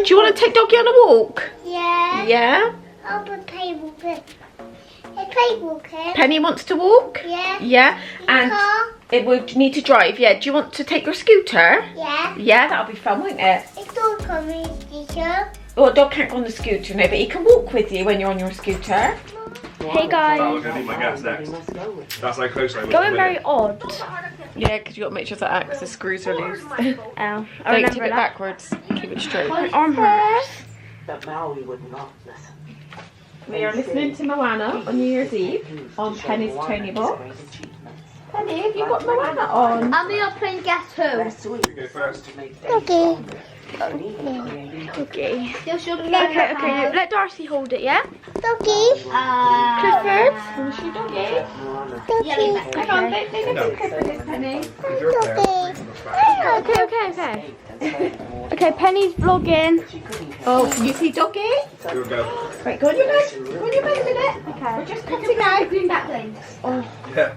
Do you want to take Doggy on a walk? Yeah. Yeah? I'll play with it. Play walking. Penny wants to walk? Yeah. Yeah? And Car. it would need to drive, yeah. Do you want to take your scooter? Yeah. Yeah, that'll be fun, won't it? It's all coming, teacher. Well, dog can't go on the scooter, no, but he can walk with you when you're on your scooter. Hey guys. I'm going to need my gas next. That's how close I was. Going very odd. Yeah, because you got to make sure that axe, the screws are loose. Oh, I Don't remember tip it that. backwards. Keep it straight. My arm hurts. But Maui would not listen. We are listening to Moana on New Year's Eve on Penny's Tony Box. Penny, have you got Moana on? And we are playing Guess Who. You go first. Okay. Okay. Okay. Let Darcy hold it, yeah? Doggy. Clifford. Is she Doggy? Doggy. Come on, they can Clifford this, Penny. Doggy. Okay, Penny's vlogging. Oh, can you see Doggy? Here we go. Right, go on your bed. Go on your bed a minute. Okay. We're just cutting out. Yeah.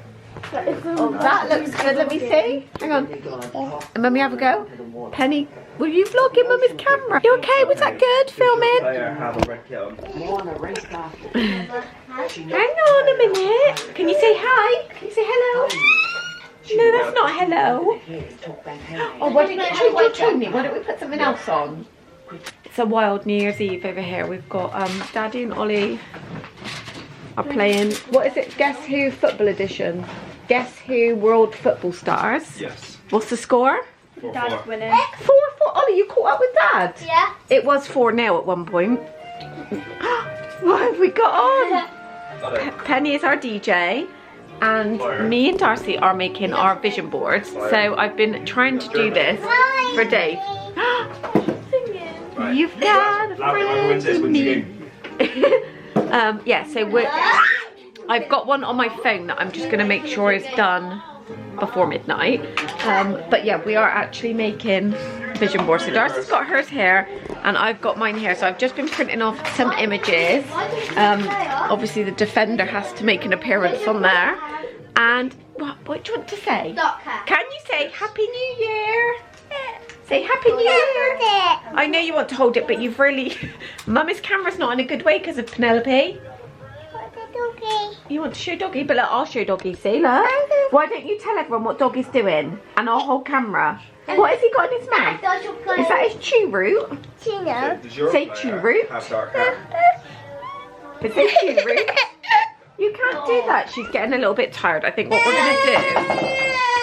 Oh, that looks good. Let me see. Hang on. And Mummy, have a go. Penny, were you vlogging Mummy's camera? You okay? Was that good? Filming? Player have a red kit on. Hang on a minute. Can you say hi? Can you say hello? No, that's not hello. Oh, why don't you change your Tony? Why don't we put something else on? It's a wild New Year's Eve over here. We've got Daddy and Ollie are playing. What is it? Guess Who Football Edition. Guess Who World Football Stars. Yes. What's the score? 4-4. winning. 4-4. Ollie, you caught up with Dad? Yeah. It was 4-0 at one point. What have we got on? Penny is our DJ. And me and Darcy are making our vision boards. So I've been trying to do this for days. You've got a friend in me. Yeah, so I've got one on my phone that I'm just going to make sure is done before midnight. But yeah, we are actually making vision boards. So Darcy's got hers here and I've got mine here. So I've just been printing off some images. Obviously the Defender has to make an appearance on there. And what do you want to say? Can you say Happy New Year? Say Happy New Year. I know you want to hold it, but you've really... Mummy's camera's not in a good way because of Penelope. You want to show Doggy? But look, I'll show Doggy, see, look. Why don't you tell everyone what Doggy's doing? And I'll hold camera. What has he got in his mouth? Is that his chew root? Say chew root. Have dark hair. Is it chew root? You can't do that. She's getting a little bit tired. I think what we're going to do...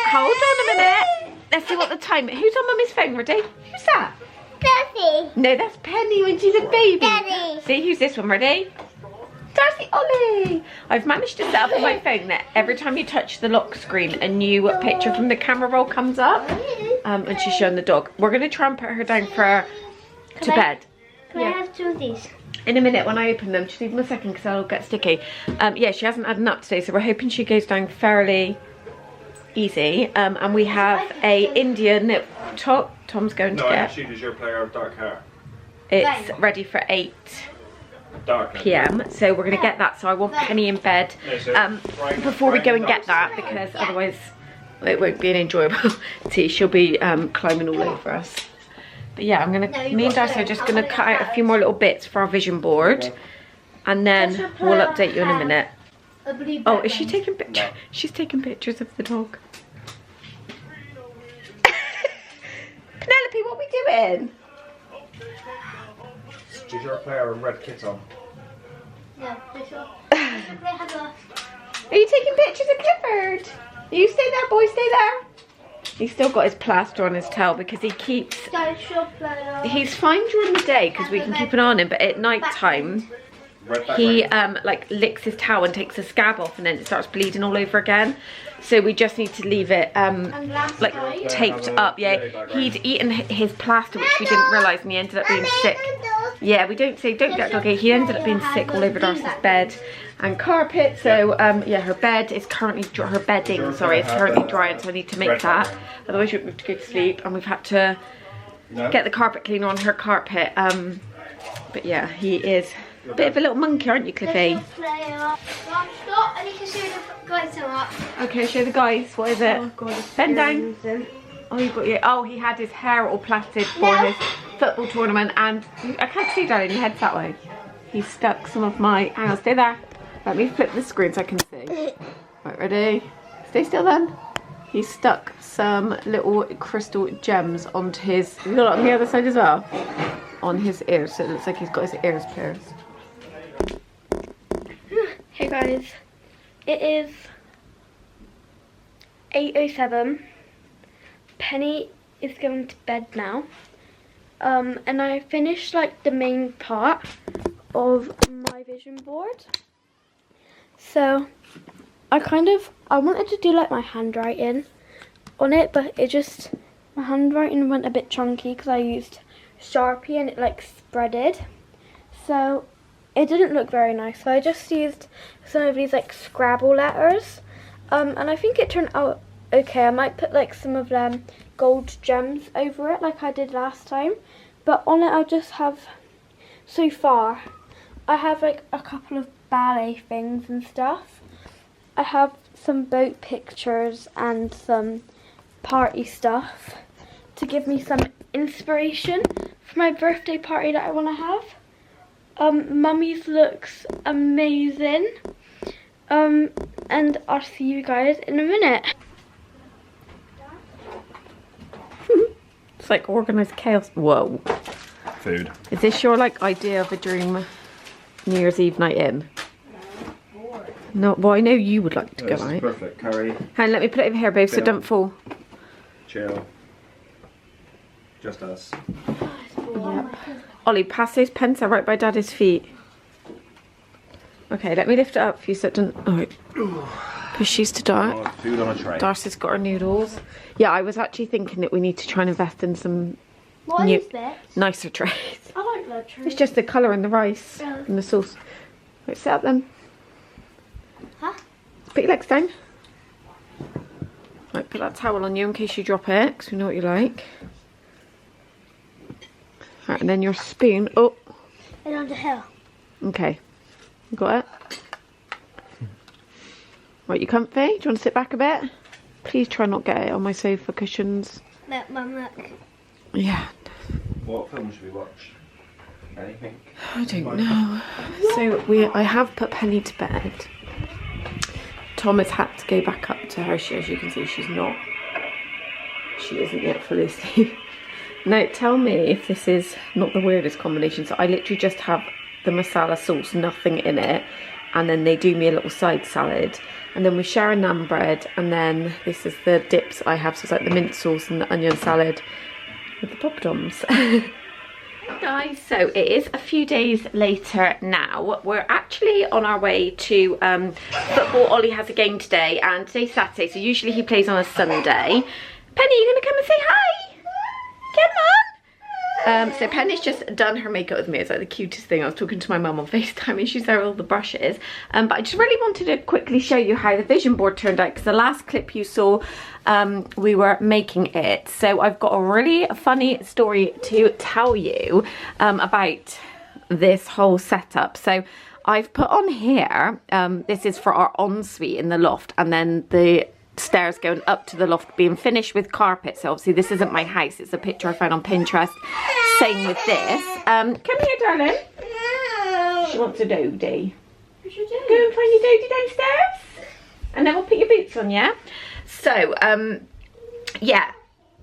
Hold on a minute. Let's see what the time is. Who's on Mummy's phone? Ready? Who's that? Daddy. No, that's Penny when she's a baby. Daddy. See, who's this one? Ready? Darcy Ollie. I've managed to set up on my phone that every time you touch the lock screen, a new picture from the camera roll comes up. And she's showing the dog. We're going to try and put her down to bed. Can I have two of these? In a minute when I open them. Just leave them a second because they'll get sticky. Yeah, she hasn't had a nap today, so we're hoping she goes down fairly easy. And we have a Indian top. Tom's going to No, get. she does your player of dark hair. It's ready for 8 Dark hair. PM, so we're going to get that. So I want Penny in bed before we go and get that, because otherwise it won't be an enjoyable tea. She'll be climbing all over us. But yeah, me and Darcy are just going to cut out a few more little bits for our vision board, and then we'll update you in a minute. Oh, is she taking pictures? She's taking pictures of the dog. Penelope, what are we doing? Does your player of red kit on? No, this one. Are you taking pictures of Clifford? You stay there, boy, stay there. He's still got his plaster on his tail because he keeps... He's fine during the day because we can keep an eye on him, but at night time, he like licks his towel and takes the scab off and then it starts bleeding all over again. So we just need to leave it like taped up. Yeah, he'd eaten his plaster, which we didn't realise, and he ended up being sick. Yeah, we don't say don't get doggy. He ended up being sick all over Darcy's bed and carpet. So yeah, her bed is currently her bedding. Sorry, is currently drying. So I need to make that. Otherwise, we have to go to sleep, and we've had to get the carpet cleaner on her carpet. But yeah, he is a bit of a little monkey, aren't you, Cliffy? Okay, show the guys. What is it? Oh God, Bend down. Oh, you got your. Oh, he had his hair all plaited for football tournament, and I can't see, darling, your head's that way. He stuck some of my, hang on, stay there. Let me flip the screen so I can see. Right, ready? Stay still then. He stuck some little crystal gems onto his, you got it on the other side as well? On his ears, so it looks like he's got his ears pierced. Hey guys, it is 8:07. Penny is going to bed now. And I finished like the main part of my vision board. So I wanted to do like my handwriting on it, but my handwriting went a bit chunky because I used Sharpie and it like spreaded. So it didn't look very nice. So I just used some of these like Scrabble letters. And I think it turned out okay. I might put like some of them gold gems over it like I did last time. But on it I just have, so far, I have like a couple of ballet things and stuff. I have some boat pictures and some party stuff to give me some inspiration for my birthday party that I want to have. Mummy's looks amazing. And I'll see you guys in a minute. It's like organised chaos. Whoa. Food. Is this your like idea of a dream New Year's Eve night in? No, well I know you would like to go out. Perfect. Curry, Hang on, let me put it over here, babe, so don't fall. chill. Just us. Yep. Ollie, pass those pens out right by Daddy's feet. Okay, let me lift it up for you so it doesn't. Alright. Push these to Dar. Oh, food on a tray. Darcy's got her noodles. Yeah, I was actually thinking that we need to try and invest in some What new, is this? nicer trays. I like that tree. It's just the colour and the rice and the sauce. Right, set up then. Huh? Put your legs down. Right, put that towel on you in case you drop it, because we know what you like. Right, and then your spoon. Oh. And on the hill. Okay. You got it? Right, you comfy? Do you want to sit back a bit? Please try not get it on my sofa cushions. Look, Mum, look. Yeah. What film should we watch? Anything? I don't know. So I have put Penny to bed. Tom has had to go back up to her. As you can see, she isn't yet fully asleep. Now tell me if this is not the weirdest combination. So I literally just have the masala sauce, nothing in it, and then they do me a little side salad, and then we share a naan bread, and then this is the dips I have. So it's like the mint sauce and the onion salad with the poppadoms. Guys, so it is a few days later now. We're actually on our way to football. Ollie has a game today, and today's Saturday, so usually he plays on a Sunday. Penny, you gonna come and say hi? Come on. So Penny's just done her makeup with me. It's like the cutest thing. I was talking to my mum on FaceTime and she's there with all the brushes. But I just really wanted to quickly show you how the vision board turned out, because the last clip you saw, we were making it. So I've got a really funny story to tell you about this whole setup. So I've put on here, this is for our ensuite in the loft, and then the stairs going up to the loft being finished with carpet. So obviously this isn't my house, it's a picture I found on Pinterest. Same with this. Come here, darling. She wants a dodie. Go and find your dodie downstairs, and then we'll put your boots on, yeah? So yeah,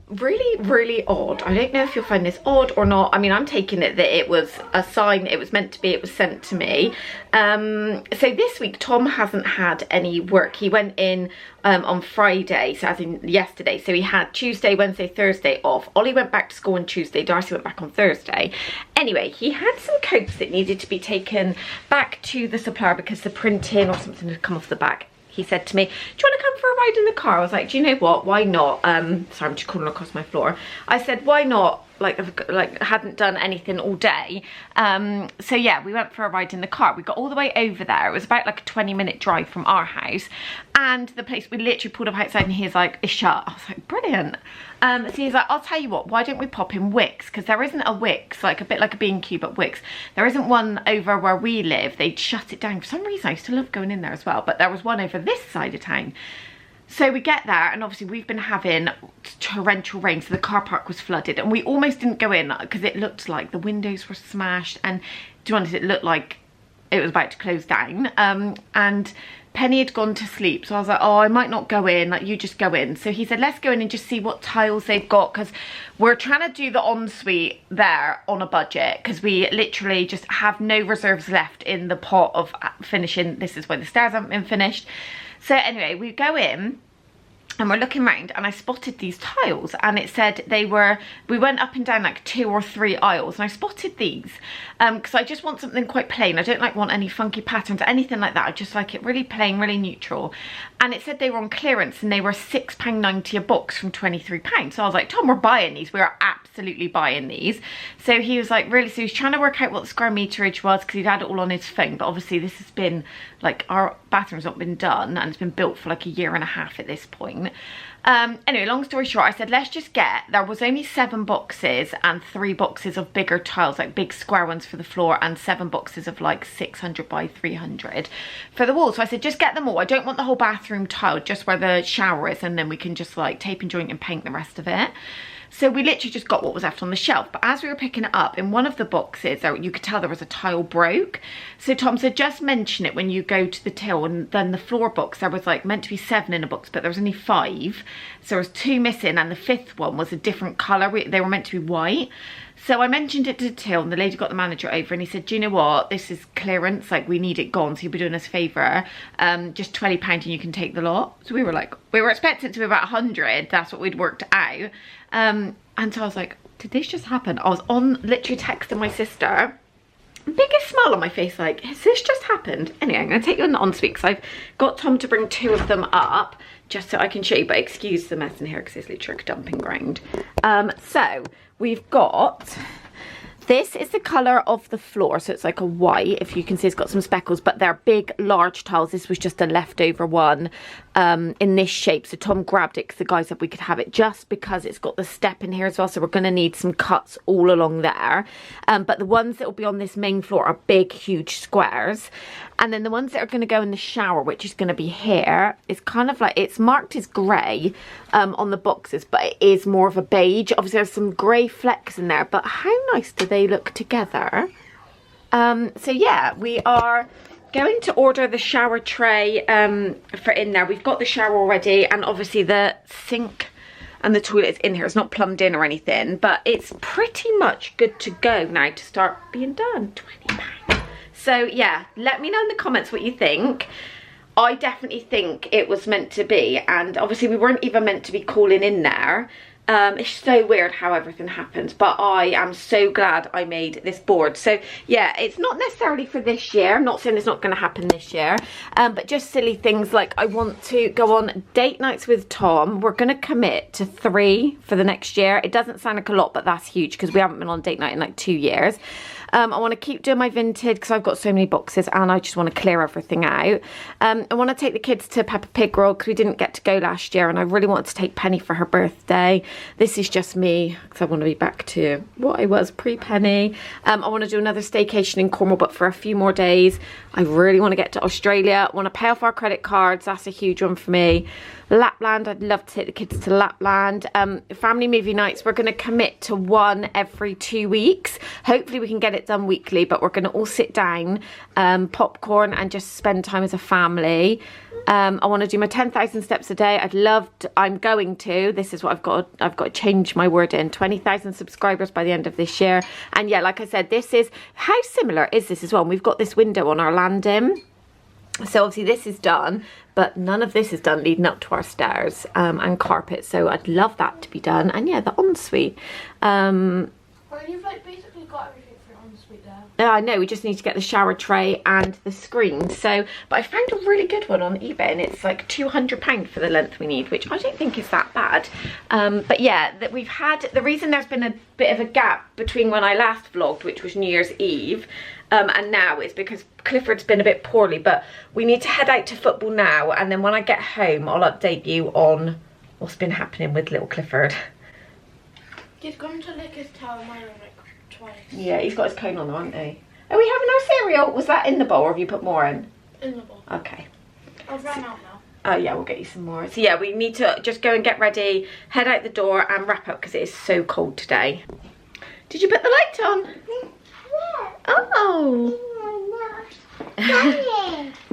really odd. I don't know if you'll find this odd or not. I mean, I'm taking it that it was a sign, it was meant to be, it was sent to me. So this week Tom hasn't had any work. He went in on Friday, so as in yesterday, so he had Tuesday, Wednesday, Thursday off. Ollie went back to school on Tuesday, Darcy went back on Thursday. Anyway, he had some coats that needed to be taken back to the supplier because the printing or something had come off the back. He said to me, do you want to come for a ride in the car? I was like, do you know what, why not? Sorry, I'm just crawling across my floor. I said, why not? Like hadn't done anything all day. So yeah, we went for a ride in the car. We got all the way over there. It was about like a 20-minute drive from our house. And the place, we literally pulled up outside and he's like, it's shut. I was like, brilliant. So he's like, I'll tell you what, why don't we pop in Wickes? Because there isn't a Wickes, like a bit like a B&Q, but Wickes. There isn't one over where we live. They'd shut it down. For some reason, I used to love going in there as well. But there was one over this side of town. So we get there, and obviously we've been having torrential rain, so the car park was flooded, and we almost didn't go in because it looked like the windows were smashed, and to be honest, it looked like it was about to close down. And Penny had gone to sleep, so I was like, oh, I might not go in, like, you just go in. So he said, let's go in and just see what tiles they've got, because we're trying to do the ensuite there on a budget, because we literally just have no reserves left in the pot of finishing. This is why the stairs haven't been finished. So anyway, we go in and we're looking around, and I spotted these tiles, and it said we went up and down like 2 or 3 aisles, and I spotted these because I just want something quite plain. I don't want any funky patterns or anything like that. I just like it really plain, really neutral. And it said they were on clearance, and they were £6.90 a box from £23. So I was like, Tom, we're buying these. We are absolutely buying these. So he was like, really? So he's trying to work out what the square meterage was, because he'd had it all on his phone. But obviously this has been like, our bathroom's not been done, and it's been built for like a year and a half at this point. Anyway, long story short, I said, let's just there was only 7 boxes and 3 boxes of bigger tiles, like big square ones for the floor, and 7 boxes of like 600 by 300 for the wall. So I said, just get them all. I don't want the whole bathroom tiled, just where the shower is, and then we can just like tape and joint and paint the rest of it. So we literally just got what was left on the shelf. But as we were picking it up, in one of the boxes, you could tell there was a tile broke. So Tom said, just mention it when you go to the till. And then the floor box, there was like meant to be 7 in a box, but there was only 5. So there was 2 missing, and the 5th one was a different colour. They were meant to be white. So I mentioned it to the till, and the lady got the manager over, and he said, do you know what, this is clearance, like we need it gone, so you'll be doing us a favour, just £20 and you can take the lot. So we were like, we were expecting it to be about 100, that's what we'd worked out. And so I was like, did this just happen? I was on literally texting my sister, biggest smile on my face, like, has this just happened? Anyway, I'm going to take you on the ensuite, because I've got Tom to bring 2 of them up just so I can show you, but excuse the mess in here because it's literally a dumping ground. So we've got, this is the colour of the floor, so it's like a white, if you can see it's got some speckles, but they're big, large tiles. This was just a leftover one in this shape, so Tom grabbed it because the guy said we could have it, just because it's got the step in here as well, so we're going to need some cuts all along there. But the ones that will be on this main floor are big, huge squares. And then the ones that are going to go in the shower, which is going to be here, is kind of like, it's marked as grey on the boxes, but it is more of a beige. Obviously there's some grey flecks in there, but how nice do they look together? So yeah, we are going to order the shower tray for in there. We've got the shower already, and obviously the sink and the toilet is in here. It's not plumbed in or anything, but it's pretty much good to go now to start being done. £20. So yeah, let me know in the comments what you think. I definitely think it was meant to be, and obviously we weren't even meant to be calling in there. It's so weird how everything happened, but I am so glad I made this board. So yeah, it's not necessarily for this year. I'm not saying it's not going to happen this year, but just silly things like I want to go on date nights with Tom. We're going to commit to 3 for the next year. It doesn't sound like a lot, but that's huge because we haven't been on date night in like 2 years. I want to keep doing my Vinted because I've got so many boxes, and I just want to clear everything out. I want to take the kids to Peppa Pig World because we didn't get to go last year, and I really wanted to take Penny for her birthday. This is just me because I want to be back to what I was pre-Penny. I want to do another staycation in Cornwall, but for a few more days. I really want to get to Australia. I want to pay off our credit cards. That's a huge one for me. Lapland, I'd love to take the kids to Lapland. Family movie nights, we're going to commit to 1 every 2 weeks. Hopefully we can get it done weekly, but we're going to all sit down, popcorn, and just spend time as a family. I want to do my 10,000 steps a day. I'm going to, this is what I've got to change my word in, 20,000 subscribers by the end of this year. And yeah, like I said, this is, how similar is this as well? And we've got this window on our landing. So obviously this is done, but none of this is done leading up to our stairs and carpet. So I'd love that to be done. And yeah, the ensuite. Well, you've like basically got everything for your ensuite there. Yeah, I know. We just need to get the shower tray and the screen. So, but I found a really good one on eBay, and it's like £200 for the length we need, which I don't think is that bad. But yeah, that we've had, the reason there's been a bit of a gap between when I last vlogged, which was New Year's Eve, and now is because Clifford's been a bit poorly, but we need to head out to football now, and then when I get home I'll update you on what's been happening with little Clifford. He's gone to lick his tail in my room like twice. Yeah, he's got his cone on though, hasn't he? Are we having our cereal? Was that in the bowl, or have you put more in? In the bowl. Okay. I've run out now. Oh yeah, we'll get you some more. So yeah, we need to just go and get ready, head out the door and wrap up because it is so cold today. Did you put the light on? Oh.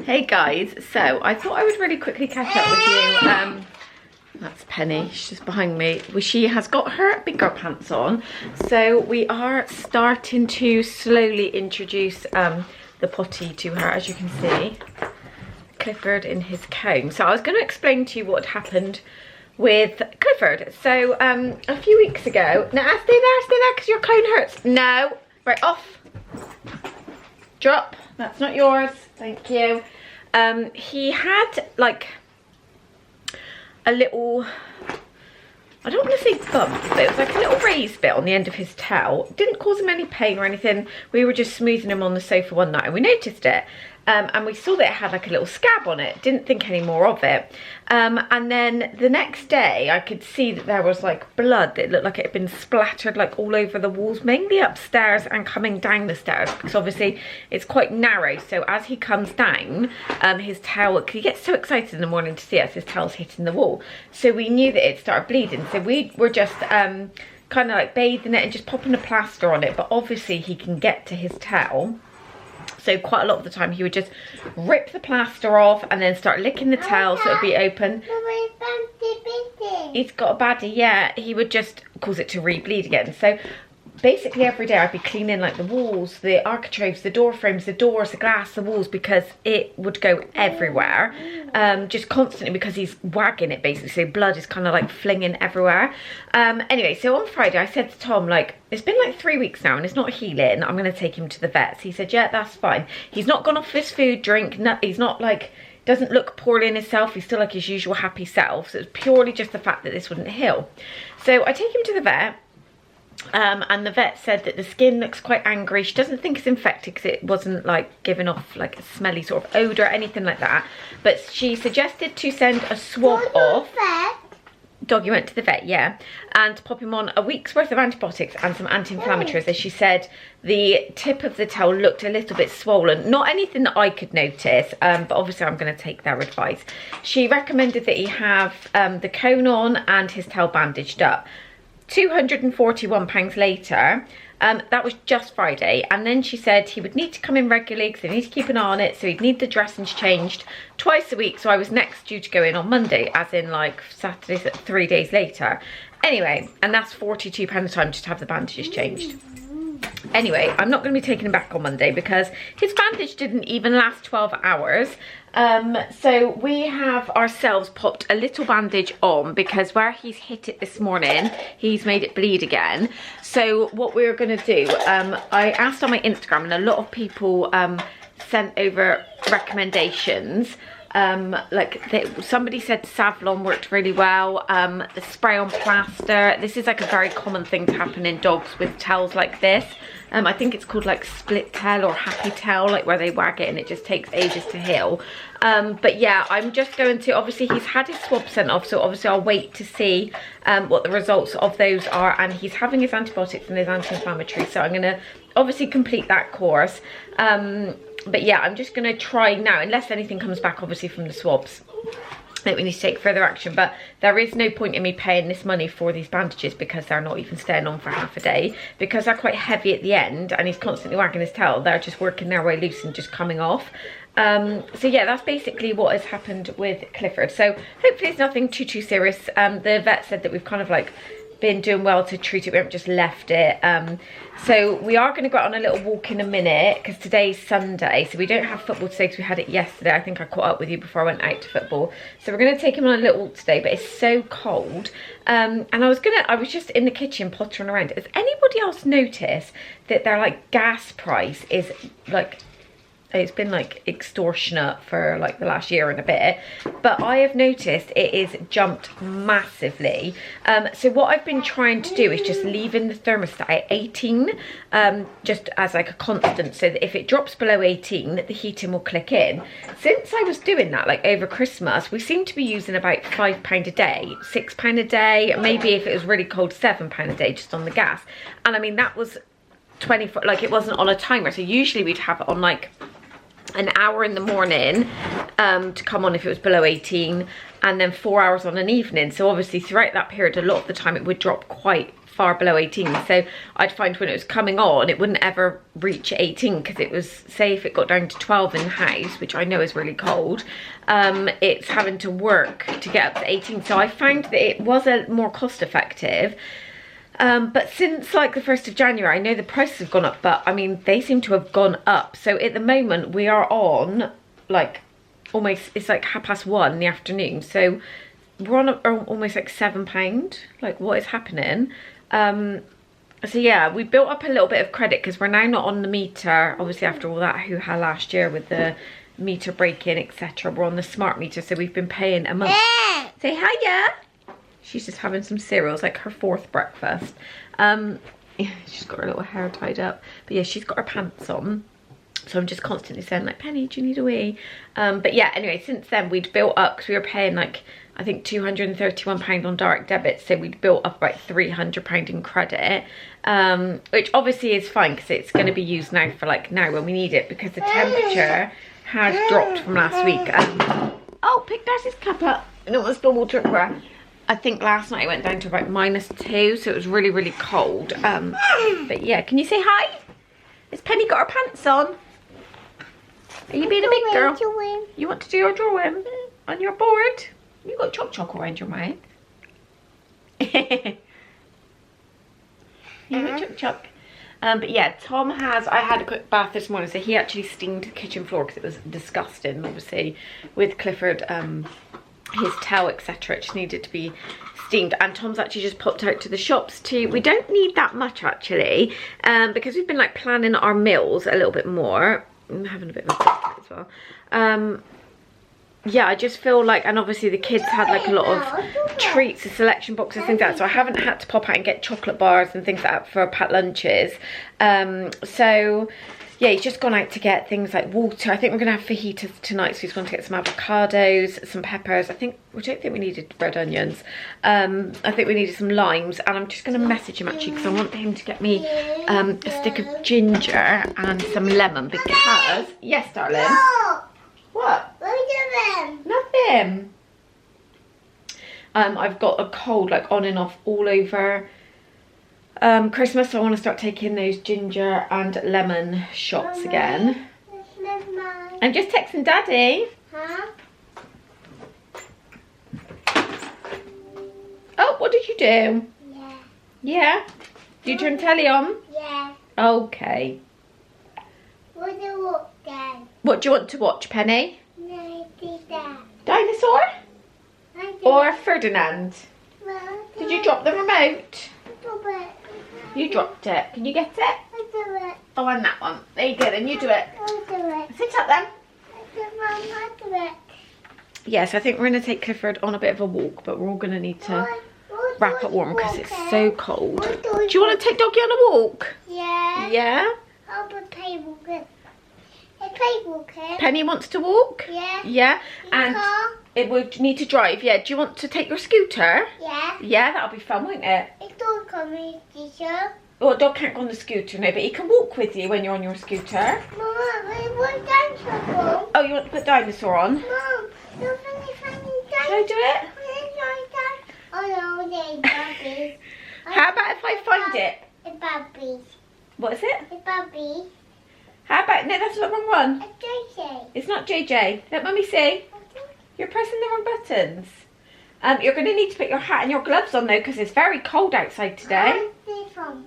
Hey guys, so I thought I would really quickly catch up with you. That's Penny, she's just behind me. Well, she has got her big girl pants on. So we are starting to slowly introduce the potty to her, as you can see. Clifford in his comb. So I was going to explain to you what happened with Clifford. So a few weeks ago, now stay there because your cone hurts. No, right, off. Drop, that's not yours, thank you. He had like a little, I don't want to say bump, but it was like a little raised bit on the end of his tail. It didn't cause him any pain or anything. We were just smoothing him on the sofa one night and we noticed it. And we saw that it had like a little scab on it. Didn't think any more of it. And then the next day I could see that there was like blood that looked like it had been splattered like all over the walls, mainly upstairs and coming down the stairs, because obviously it's quite narrow. So as he comes down, his tail, he gets so excited in the morning to see us, his tail's hitting the wall. So we knew that it started bleeding. So we were just kind of like bathing it and just popping a plaster on it. But obviously he can get to his tail. So quite a lot of the time he would just rip the plaster off and then start licking the tail so it would be open. He's got a baddie, yeah. He would just cause it to re-bleed again. So basically every day I'd be cleaning like the walls, the architraves, the door frames, the doors, the glass, the walls, because it would go everywhere. Just constantly, because he's wagging it basically, so blood is kind of like flinging everywhere. Anyway, so on Friday I said to Tom, like, it's been like 3 weeks now and it's not healing, I'm going to take him to the vets. He said, yeah, that's fine. He's not gone off his food, drink, no, he's not like, doesn't look poorly in himself, he's still like his usual happy self. So it's purely just the fact that this wouldn't heal. So I take him to the vet. And the vet said that the skin looks quite angry. She doesn't think it's infected because it wasn't like giving off like a smelly sort of odour or anything like that. But she suggested to send a swab off. Doggy went to the vet, yeah, and pop him on a week's worth of antibiotics and some anti-inflammatories. As she said, the tip of the tail looked a little bit swollen. Not anything that I could notice, but obviously I'm going to take their advice. She recommended that he have the cone on and his tail bandaged up. £241 later, that was just Friday, and then she said he would need to come in regularly because they need to keep an eye on it, so he'd need the dressings changed twice a week. So I was next due to go in on Monday, as in like Saturday, 3 days later. Anyway, and that's £42 a time just to have the bandages changed. Anyway, I'm not going to be taking him back on Monday because his bandage didn't even last 12 hours. So we have ourselves popped a little bandage on because where he's hit it this morning, he's made it bleed again. So what we're going to do, I asked on my Instagram and a lot of people sent over recommendations. Somebody said Savlon worked really well, the spray on plaster. This is like a very common thing to happen in dogs with tails like this. I think it's called like split tail or happy tail, like where they wag it and it just takes ages to heal. But yeah, I'm just going to, obviously he's had his swab sent off, so obviously I'll wait to see what the results of those are, and he's having his antibiotics and his anti-inflammatory, so I'm going to obviously complete that course. But yeah, I'm just going to try now, unless anything comes back obviously from the swabs, that we need to take further action. But there is no point in me paying this money for these bandages because they're not even staying on for half a day, because they're quite heavy at the end and he's constantly wagging his tail. They're just working their way loose and just coming off. So yeah, that's basically what has happened with Clifford. So hopefully it's nothing too serious. The vet said that we've kind of like been doing well to treat it, we haven't just left it. So we are going to go out on a little walk in a minute because today's Sunday, so we don't have football today because we had it yesterday. I think I caught up with you before I went out to football. So we're going to take him on a little walk today, but it's so cold. And I was just in the kitchen pottering around. Has anybody else noticed that their like gas price is like, it's been like extortionate for like the last year and a bit, but I have noticed it is jumped massively. So what I've been trying to do is just leaving the thermostat at 18, just as like a constant, so that if it drops below 18, the heating will click in. Since I was doing that like over Christmas, we seem to be using about £5 a day, £6 a day, maybe if it was really cold, £7 a day just on the gas. And I mean, that was 24, like it wasn't on a timer. So usually we'd have it on like an hour in the morning to come on if it was below 18, and then 4 hours on an evening. So obviously throughout that period, a lot of the time it would drop quite far below 18. So I'd find when it was coming on, it wouldn't ever reach 18 because it was, say if it got down to 12 in the house, which I know is really cold, it's having to work to get up to 18. So I found that it was a more cost effective. But since like the 1st of January, I know the prices have gone up, but I mean, they seem to have gone up. So at the moment we are on like almost, it's like 1:30 in the afternoon. So we're on almost like £7. Like, what is happening? So yeah, we built up a little bit of credit because we're now not on the meter. Obviously after all that hoo-ha last year with the meter break-in, etc. We're on the smart meter, so we've been paying a month. Say hiya! She's just having some cereals, like her 4th breakfast. She's got her little hair tied up. But yeah, she's got her pants on. So I'm just constantly saying like, Penny, do you need a wee? But yeah, anyway, since then we'd built up, because we were paying like, I think £231 on direct debit. So we'd built up about £300 in credit. Which obviously is fine because it's going to be used now for like now when we need it, because the temperature has dropped from last week. Oh, pick Darcy's cup up. I don't want to spill water everywhere. I think last night it went down to about -2, so it was really, really cold. But yeah, can you say hi? Has Penny got her pants on? Are you being a big girl? You want to do your drawing on your board? You got choc around your mouth. You got choc. But yeah, Tom has, I had a quick bath this morning, so he actually steamed the kitchen floor because it was disgusting. Obviously with Clifford, his towel, etc., it just needed to be steamed. And Tom's actually just popped out to the shops too. We don't need that much actually, because we've been like planning our meals a little bit more. I'm having a bit of a break as well. Yeah, I just feel like, and obviously the kids had like a lot of treats, a selection boxes, things like that, so I haven't had to pop out and get chocolate bars and things like that for packed lunches. So yeah, he's just gone out to get things like water. I think we're gonna have fajitas tonight, so he's going to get some avocados, some peppers. We don't think we needed red onions. I think we needed some limes, and I'm just gonna message him actually because I want him to get me a stick of ginger and some lemon because, yes darling. What? What are you doing? Nothing. I've got a cold like on and off all over Christmas, so I want to start taking those ginger and lemon shots again. I'm just texting Daddy. Huh? Oh, what did you do? Yeah. Yeah? Did you turn telly on? Yeah. Okay. What do you want then? What do you want to watch, Penny? No, do that. Dinosaur? I do Or Ferdinand? well, Did you drop the remote? do it. You dropped it. Can you get it? I do it. Oh, and that one. There you go, then you do it. I do it. Sit up then. I do it. Yes, I think we're going to take Clifford on a bit of a walk, but we're all going to need to wrap it warm because it's so cold. Do you want to take Doggy on a walk? Yeah. Yeah? I'll put table good. A table good. Penny wants to walk? Yeah. Yeah? And Car. it would need to drive. Yeah, do you want to take your scooter? Yeah. Yeah, that'll be fun, won't it? It's all coming, teacher. Well, dog can't go on the scooter, no, but he can walk with you when you're on your scooter. Mama, we want dinosaur. Oh, you want to put Dinosaur on? Mom, you're funny Shall I do it? Oh no, they puppies. How about if I find it? It's puppies. What is it? It's puppies. How about, no, that's the wrong one. It's JJ. It's not JJ. Let Mummy see. You're pressing the wrong buttons. You're going to need to put your hat and your gloves on though, because it's very cold outside today. This one.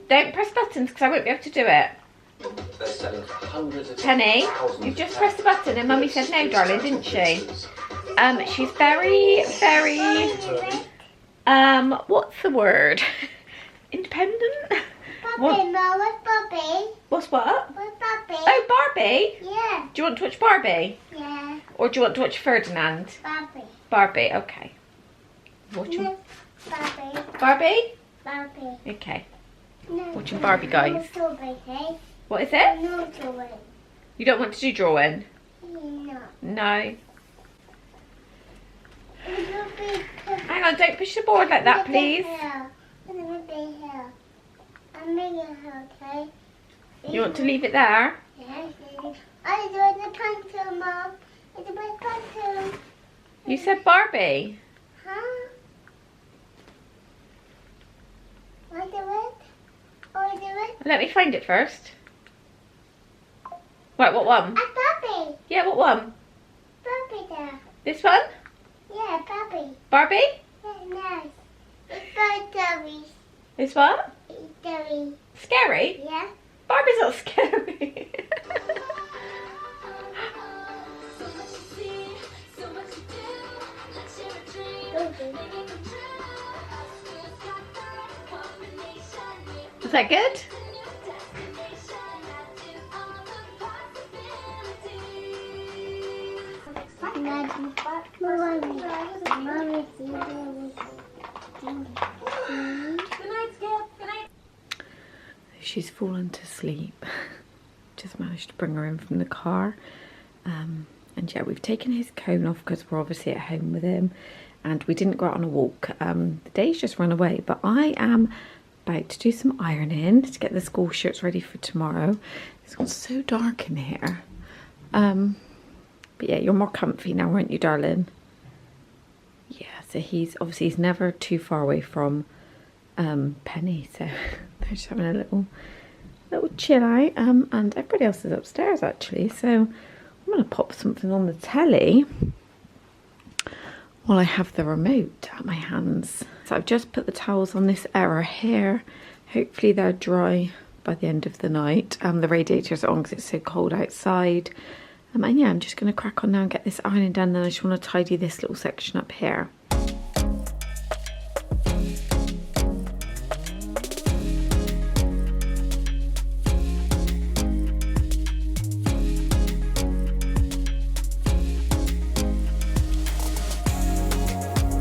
Don't press buttons because I won't be able to do it. They're selling hundreds of Penny, thousands you've just of pressed the button and Mummy said no, darling, didn't she? She's very, very, what's the word? Independent? Puppy, What? Mom, what's puppy? What's what? What's puppy? Oh, Barbie? Yeah. Do you want to watch Barbie? Yeah. Or do you want to watch Ferdinand? Puppy. Barbie, okay. Watching No, puppy. Barbie? Puppy. Okay. No, Watching Barbie, guys. No, baby. What is it? No, drawing. You don't want to do drawing? No. No. It'll be Hang on, don't push the board like that, please. It'll be here. I'm making her, okay? You want to leave it there? Yes, I do the pencil, Mom. It's a big pencil. You said Barbie. Huh? I do it. I do it. Let me find it first. Right, what one? A puppy. Yeah, what one? Puppy there. This one? Yeah, puppy. Barbie? Yeah, nice. It's very dirty. This what? It's dirty. Scary? Yeah. Barbie's not scary. Is that good? She's fallen to sleep. Just managed to bring her in from the car. And yeah, we've taken his cone off because we're obviously at home with him. And we didn't go out on a walk. The day's just run away. But I am about to do some ironing to get the school shirts ready for tomorrow. It's got so dark in here. But yeah, you're more comfy now, aren't you, darling? Yeah, so he's never too far away from Penny, so they're just having a little chill out. And everybody else is upstairs actually, so I'm gonna pop something on the telly while I have the remote at my hands. So I've just put the towels on this error here. Hopefully they're dry by the end of the night. The radiator's on because it's so cold outside. And yeah, I'm just going to crack on now and get this ironing done. Then I just want to tidy this little section up here.